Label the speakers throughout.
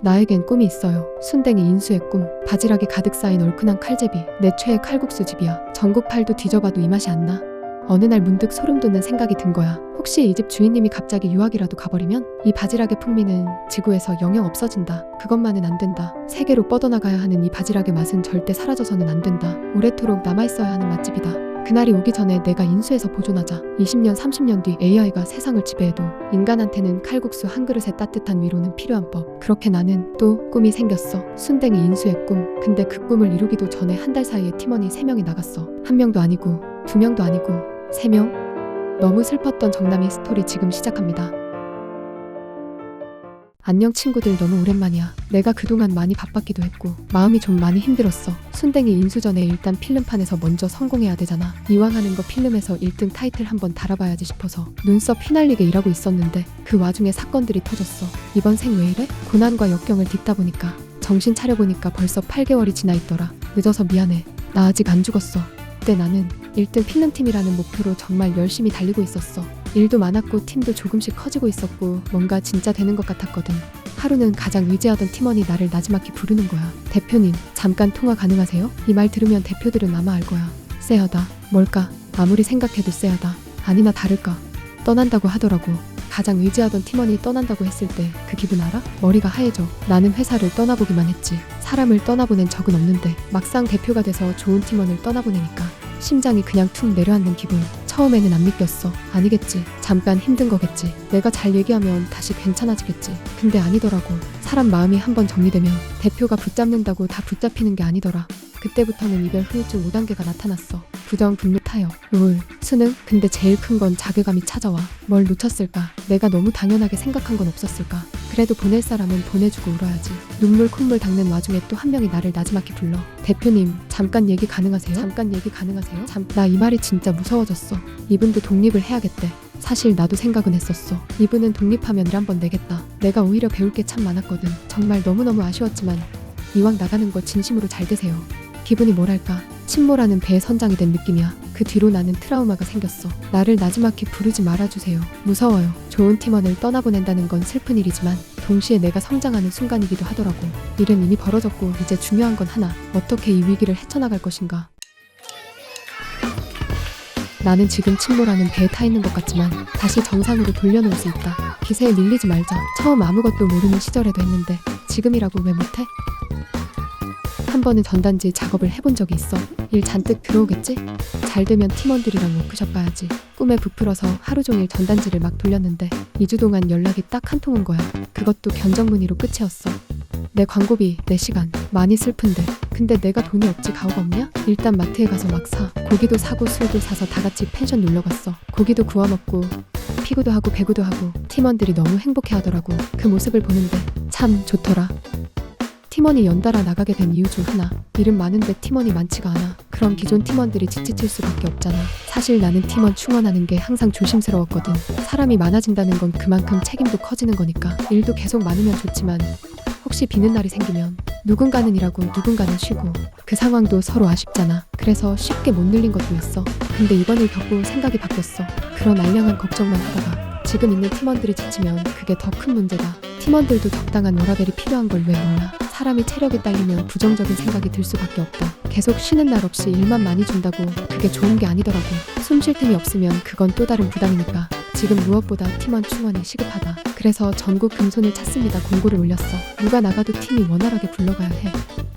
Speaker 1: 나에겐 꿈이 있어요. 순댕이 인수의 꿈. 바지락이 가득 쌓인 얼큰한 칼제비. 내 최애 칼국수 집이야. 전국 팔도 뒤져봐도 이 맛이 안 나. 어느 날 문득 소름 돋는 생각이 든 거야. 혹시 이 집 주인님이 갑자기 유학이라도 가버리면 이 바지락의 풍미는 지구에서 영영 없어진다. 그것만은 안 된다. 세계로 뻗어나가야 하는 이 바지락의 맛은 절대 사라져서는 안 된다. 오래도록 남아있어야 하는 맛집이다. 그날이 오기 전에 내가 인수해서 보존하자. 20년 30년 뒤 AI가 세상을 지배해도 인간한테는 칼국수 한 그릇의 따뜻한 위로는 필요한 법. 그렇게 나는 또 꿈이 생겼어. 순댕이 인수의 꿈. 근데 그 꿈을 이루기도 전에 한 달 사이에 팀원이 3명이 나갔어. 1명도 아니고 2명도 아니고 3명? 너무 슬펐던 정남이 스토리 지금 시작합니다. 안녕 친구들, 너무 오랜만이야. 내가 그동안 많이 바빴기도 했고 마음이 좀 많이 힘들었어. 순댕이 인수 전에 일단 필름판에서 먼저 성공해야 되잖아. 이왕 하는 거 필름에서 1등 타이틀 한번 달아봐야지 싶어서 눈썹 휘날리게 일하고 있었는데 그 와중에 사건들이 터졌어. 이번 생 왜 이래? 고난과 역경을 딛다 보니까 정신 차려보니까 벌써 8개월이 지나 있더라. 늦어서 미안해. 나 아직 안 죽었어. 그때 나는 1등 필름팀이라는 목표로 정말 열심히 달리고 있었어. 일도 많았고 팀도 조금씩 커지고 있었고 뭔가 진짜 되는 것 같았거든. 하루는 가장 의지하던 팀원이 나를 나지막히 부르는 거야. 대표님, 잠깐 통화 가능하세요? 이 말 들으면 대표들은 아마 알 거야. 쎄하다. 뭘까? 아무리 생각해도 쎄하다. 아니나 다를까. 떠난다고 하더라고. 가장 의지하던 팀원이 떠난다고 했을 때 그 기분 알아? 머리가 하얘져. 나는 회사를 떠나보기만 했지. 사람을 떠나보낸 적은 없는데 막상 대표가 돼서 좋은 팀원을 떠나보내니까 심장이 그냥 툭 내려앉는 기분. 처음에는 안 믿겼어. 아니겠지. 잠깐 힘든 거겠지. 내가 잘 얘기하면 다시 괜찮아지겠지. 근데 아니더라고. 사람 마음이 한번 정리되면 대표가 붙잡는다고 다 붙잡히는 게 아니더라. 그때부터는 이별 후유증 5단계가 나타났어. 부정, 분노, 타협, 우울, 수능. 근데 제일 큰 건 자괴감이 찾아와. 뭘 놓쳤을까? 내가 너무 당연하게 생각한 건 없었을까? 그래도 보낼 사람은 보내주고 울어야지. 눈물 콧물 닦는 와중에 또 한 명이 나를 나지막히 불러. 대표님, 잠깐 얘기 가능하세요? 잠깐 얘기 가능하세요? 나 이 말이 진짜 무서워졌어. 이분도 독립을 해야겠대. 사실 나도 생각은 했었어. 이분은 독립하면 일 한번 내겠다. 내가 오히려 배울 게 참 많았거든. 정말 너무너무 아쉬웠지만 이왕 나가는 거 진심으로 잘 되세요. 기분이 뭐랄까, 침몰하는 배의 선장이 된 느낌이야. 그 뒤로 나는 트라우마가 생겼어. 나를 나지막히 부르지 말아주세요. 무서워요. 좋은 팀원을 떠나보낸다는 건 슬픈 일이지만 동시에 내가 성장하는 순간이기도 하더라고. 일은 이미 벌어졌고 이제 중요한 건 하나. 어떻게 이 위기를 헤쳐나갈 것인가. 나는 지금 침몰하는 배에 타 있는 것 같지만 다시 정상으로 돌려놓을 수 있다. 기세에 밀리지 말자. 처음 아무것도 모르는 시절에도 했는데 지금이라고 왜 못해? 한 번은 전단지 작업을 해본 적이 있어. 일 잔뜩 들어오겠지? 잘 되면 팀원들이랑 워크숍 가야지. 꿈에 부풀어서 하루 종일 전단지를 막 돌렸는데 2주 동안 연락이 딱 한 통 온 거야. 그것도 견적문의로 끝이었어. 내 광고비, 내 시간, 많이 슬픈데 근데 내가 돈이 없지 가오가 없냐? 일단 마트에 가서 막 사. 고기도 사고 술도 사서 다 같이 펜션 놀러 갔어. 고기도 구워 먹고 피구도 하고 배구도 하고 팀원들이 너무 행복해 하더라고. 그 모습을 보는데 참 좋더라. 팀원이 연달아 나가게 된 이유 중 하나. 일은 많은데 팀원이 많지가 않아. 그럼 기존 팀원들이 지칠 수밖에 없잖아. 사실 나는 팀원 충원하는 게 항상 조심스러웠거든. 사람이 많아진다는 건 그만큼 책임도 커지는 거니까. 일도 계속 많으면 좋지만 혹시 비는 날이 생기면 누군가는 일하고 누군가는 쉬고 그 상황도 서로 아쉽잖아. 그래서 쉽게 못 늘린 것도 있어. 근데 이번 일 겪고 생각이 바뀌었어. 그런 알량한 걱정만 하다가 지금 있는 팀원들이 지치면 그게 더 큰 문제다. 팀원들도 적당한 워라밸이 필요한 걸 왜 몰라. 사람이 체력이 딸리면 부정적인 생각이 들 수밖에 없다. 계속 쉬는 날 없이 일만 많이 준다고 그게 좋은 게 아니더라고. 숨 쉴 틈이 없으면 그건 또 다른 부담이니까 지금 무엇보다 팀원 충원이 시급하다. 그래서 전국 금손을 찾습니다 공고를 올렸어. 누가 나가도 팀이 원활하게 굴러가야 해.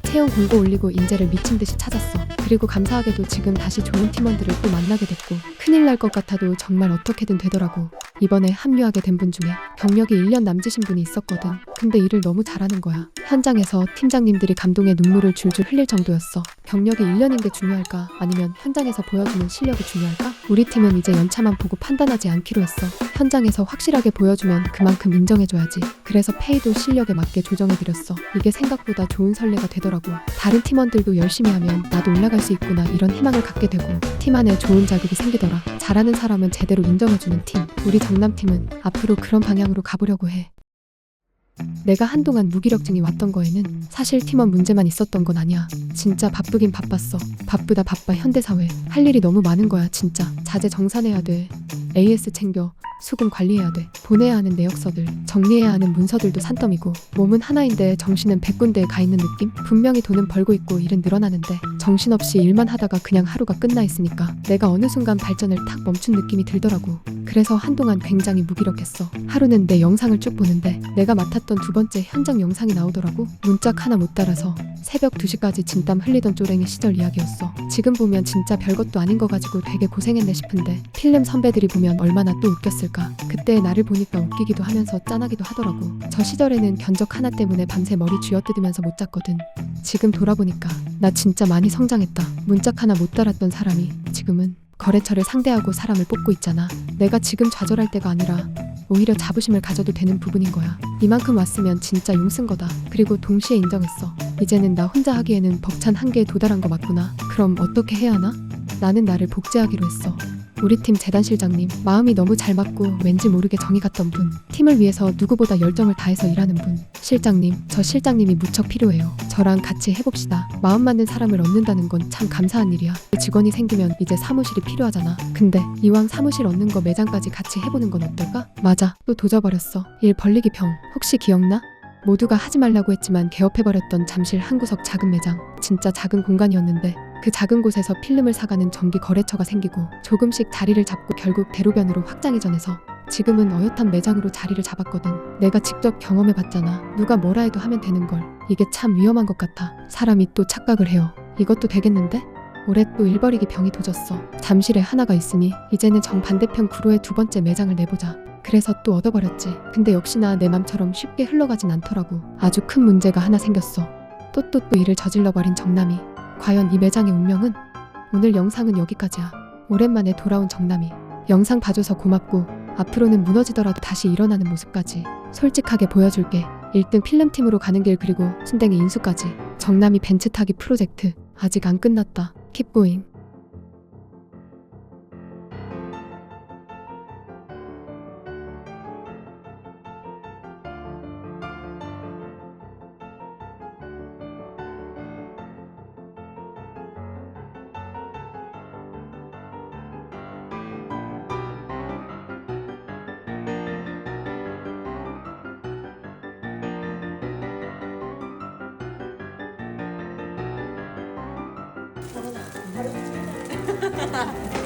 Speaker 1: 채용 공고 올리고 인재를 미친 듯이 찾았어. 그리고 감사하게도 지금 다시 좋은 팀원들을 또 만나게 됐고 큰일 날 것 같아도 정말 어떻게든 되더라고. 이번에 합류하게 된 분 중에 경력이 1년 남짓인 분이 있었거든. 근데 일을 너무 잘하는 거야. 현장에서 팀장님들이 감동의 눈물을 줄줄 흘릴 정도였어. 경력이 1년인 게 중요할까? 아니면 현장에서 보여주는 실력이 중요할까? 우리 팀은 이제 연차만 보고 판단하지 않기로 했어. 현장에서 확실하게 보여주면 그만큼 인정해줘야지. 그래서 페이도 실력에 맞게 조정해드렸어. 이게 생각보다 좋은 선례가 되더라고. 다른 팀원들도 열심히 하면 나도 올라갈 수 있구나 이런 희망을 갖게 되고 팀 안에 좋은 자극이 생기더라. 잘하는 사람은 제대로 인정해주는 팀. 우리 정남팀은 앞으로 그런 방향으로 가보려고 해. 내가 한동안 무기력증이 왔던 거에는 사실 팀원 문제만 있었던 건 아니야. 진짜 바쁘긴 바빴어. 바쁘다 바빠 현대사회. 할 일이 너무 많은 거야 진짜. 자재 정산해야 돼. AS 챙겨. 수금 관리해야 돼. 보내야 하는 내역서들, 정리해야 하는 문서들도 산더미고 몸은 하나인데 정신은 100군데에 가 있는 느낌? 분명히 돈은 벌고 있고 일은 늘어나는데 정신없이 일만 하다가 그냥 하루가 끝나 있으니까 내가 어느 순간 발전을 탁 멈춘 느낌이 들더라고. 그래서 한동안 굉장히 무기력했어. 하루는 내 영상을 쭉 보는데 내가 맡았던 두 번째 현장 영상이 나오더라고. 문짝 하나 못 달아서 새벽 2시까지 진땀 흘리던 쪼랭이 시절 이야기였어. 지금 보면 진짜 별것도 아닌 거 가지고 되게 고생했네 싶은데 필름 선배들이 보면 얼마나 또 웃겼을까. 그때 나를 보니까 웃기기도 하면서 짠하기도 하더라고. 저 시절에는 견적 하나 때문에 밤새 머리 쥐어뜯으면서 못 잤거든. 지금 돌아보니까 나 진짜 많이 성장했다. 문짝 하나 못 달았던 사람이 지금은 거래처를 상대하고 사람을 뽑고 있잖아. 내가 지금 좌절할 때가 아니라 오히려 자부심을 가져도 되는 부분인 거야. 이만큼 왔으면 진짜 용 쓴 거다. 그리고 동시에 인정했어. 이제는 나 혼자 하기에는 벅찬 한계에 도달한 거 맞구나. 그럼 어떻게 해야 하나? 나는 나를 복제하기로 했어. 우리 팀 재단실장님, 마음이 너무 잘 맞고 왠지 모르게 정이 갔던 분, 팀을 위해서 누구보다 열정을 다해서 일하는 분. 실장님, 저 실장님이 무척 필요해요. 저랑 같이 해봅시다. 마음 맞는 사람을 얻는다는 건 참 감사한 일이야. 직원이 생기면 이제 사무실이 필요하잖아. 근데 이왕 사무실 얻는 거 매장까지 같이 해보는 건 어떨까? 맞아, 또 도져버렸어. 일 벌리기 병. 혹시 기억나? 모두가 하지 말라고 했지만 개업해버렸던 잠실 한 구석 작은 매장. 진짜 작은 공간이었는데 그 작은 곳에서 필름을 사가는 정기 거래처가 생기고 조금씩 자리를 잡고 결국 대로변으로 확장 이전해서 지금은 어엿한 매장으로 자리를 잡았거든. 내가 직접 경험해봤잖아. 누가 뭐라 해도 하면 되는 걸. 이게 참 위험한 것 같아. 사람이 또 착각을 해요. 이것도 되겠는데? 올해 또 일벌이기 병이 도졌어. 잠실에 하나가 있으니 이제는 정반대편 구로에 두 번째 매장을 내보자. 그래서 또 얻어버렸지. 근데 역시나 내 맘처럼 쉽게 흘러가진 않더라고. 아주 큰 문제가 하나 생겼어. 또 일을 저질러버린 정남이. 과연 이 매장의 운명은? 오늘 영상은 여기까지야. 오랜만에 돌아온 정남이. 영상 봐줘서 고맙고 앞으로는 무너지더라도 다시 일어나는 모습까지 솔직하게 보여줄게. 1등 필름팀으로 가는 길 그리고 순댕이 인수까지. 정남이 벤츠 타기 프로젝트 아직 안 끝났다. Keep going.
Speaker 2: 바로